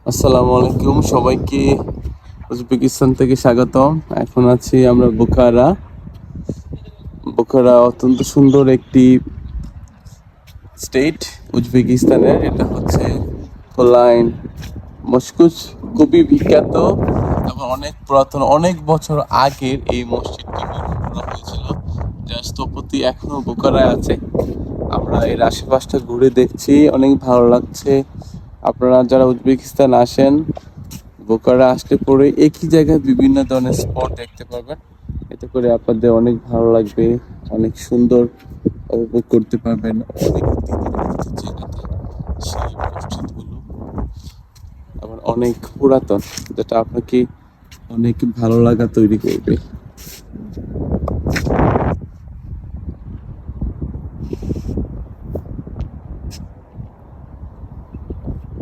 আসসালামু আলাইকুম সবাইকে। উজবেকিস্তান থেকে স্বাগতম। এখন আছি আমরা বোকারা। বোকারা অত্যন্ত সুন্দর একটি স্টেট উজবেকিস্তানের। এটা হচ্ছে কোলাইন মস্কুজ, খুবই বিখ্যাত এবং অনেক পুরাতন, অনেক বছর আগের এই মসজিদটি নির্মাণ করা হয়েছিল, যার স্থপতি এখনো বোকারায় আছে। আমরা এর আশেপাশটা ঘুরে দেখছি, অনেক ভালো লাগছে। আপনারা যারা উজবেকিস্তান আসেন, বোকারা আসলে পরে একই জায়গায় বিভিন্ন ধরনের স্পট দেখতে পারবেন। এতে করে আপনাদের অনেক ভালো লাগবে, অনেক সুন্দর উপভোগ করতে পারবেন। অনেক দিনের জায়গাতে সেই মসজিদগুলো আবার অনেক পুরাতন, যেটা আপনাকে অনেক ভালো লাগা তৈরি করবে।